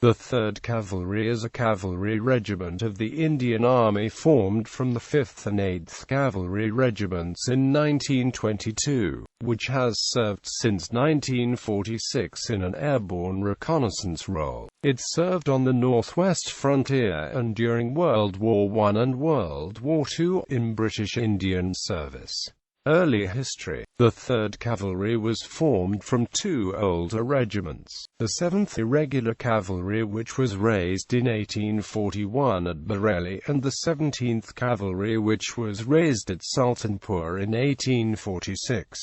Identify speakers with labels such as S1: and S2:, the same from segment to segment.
S1: The 3rd Cavalry is a cavalry regiment of the Indian Army formed from the 5th and 8th Cavalry Regiments in 1922, which has served since 1946 in an airborne reconnaissance role. It served on the northwest frontier and during World War I and World War II in British Indian service. Early history. The 3rd Cavalry was formed from two older regiments, the 7th Irregular Cavalry, which was raised in 1841 at Bareilly, and the 17th Cavalry, which was raised at Sultanpur in 1846.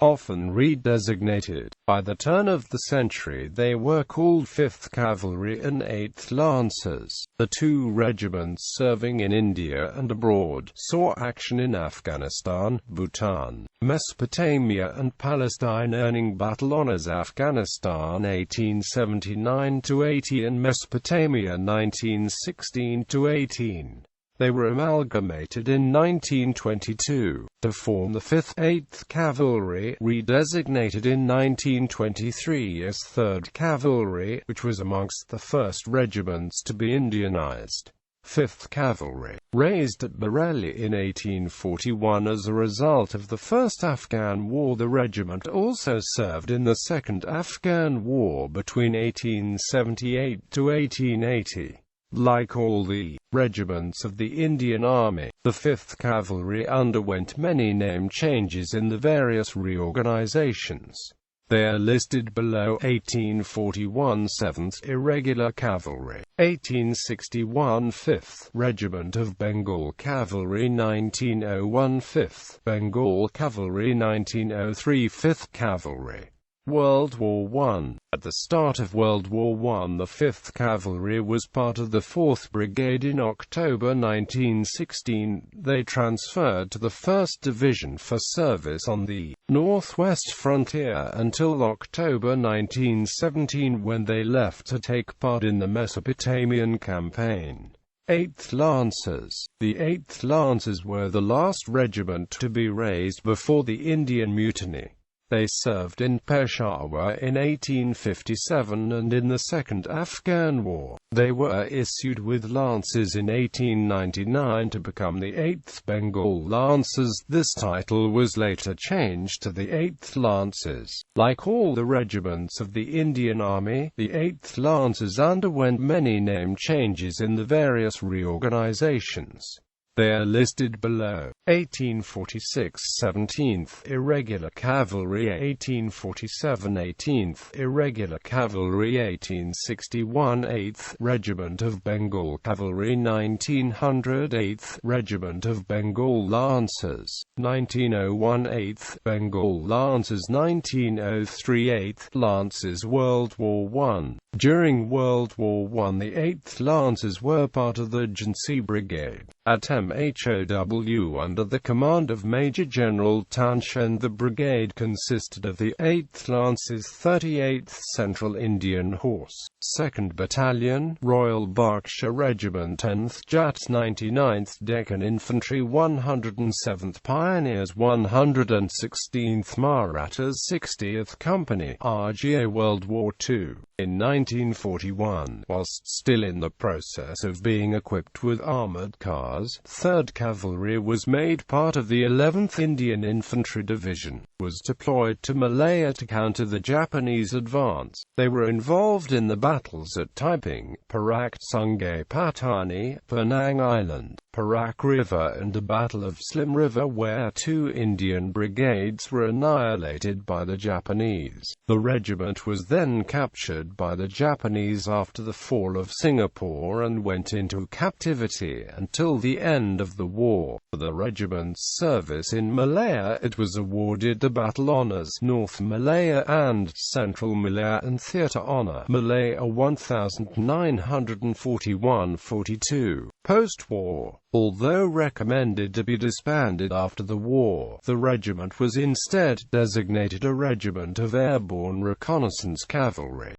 S1: Often redesignated. By the turn of the century they were called 5th Cavalry and 8th Lancers. The two regiments serving in India and abroad saw action in Afghanistan, Bhutan, Mesopotamia and Palestine, earning battle honours Afghanistan 1879–80 and Mesopotamia 1916–18. They were amalgamated in 1922 to form the 5th 8th Cavalry, redesignated in 1923 as 3rd Cavalry, which was amongst the first regiments to be Indianized. 5th Cavalry, raised at Bareilly in 1841 as a result of the First Afghan War. The regiment also served in the Second Afghan War between 1878 to 1880. Like all the regiments of the Indian Army, the 5th Cavalry underwent many name changes in the various reorganizations. They are listed below: 1841 7th Irregular Cavalry, 1861 5th Regiment of Bengal Cavalry, 1901 5th Bengal Cavalry, 1903 5th Cavalry. World War I. At the start of World War I, the 5th Cavalry was part of the 4th Brigade. In October 1916, they transferred to the 1st Division for service on the northwest frontier until October 1917, when they left to take part in the Mesopotamian campaign. 8th Lancers. The 8th Lancers were the last regiment to be raised before the Indian Mutiny. They served in Peshawar in 1857 and in the Second Afghan War. They were issued with Lancers in 1899 to become the 8th Bengal Lancers. This title was later changed to the 8th Lancers. Like all the regiments of the Indian Army, the 8th Lancers underwent many name changes in the various reorganizations. They are listed below: 1846 17th Irregular Cavalry, 1847 18th Irregular Cavalry, 1861 8th Regiment of Bengal Cavalry, 1900 8th Regiment of Bengal Lancers, 1901 8th Bengal Lancers, 1903 8th Lancers. World War I. During World War I, the 8th Lancers were part of the Jhansi Brigade at MHOW under the command of Major General Townshend. The brigade consisted of the 8th Lancers, 38th Central Indian Horse, 2nd Battalion, Royal Berkshire Regiment, 10th Jats, 99th Deccan Infantry, 107th Pioneers, 116th Marathas, 60th Company, RGA. World War II. In 1941, whilst still in the process of being equipped with armoured cars, 3rd Cavalry was made part of the 11th Indian Infantry Division, was deployed to Malaya to counter the Japanese advance. They were involved in the battles at Taiping, Perak, Sungai Patani, Penang Island, Perak River and the Battle of Slim River, where two Indian brigades were annihilated by the Japanese. The regiment was then captured by the Japanese after the fall of Singapore and went into captivity until the end of the war. For the regiment's service in Malaya, it was awarded the Battle Honours North Malaya and Central Malaya and Theatre Honour Malaya 1941–42. Post-war, although recommended to be disbanded after the war, the regiment was instead designated a regiment of airborne reconnaissance cavalry.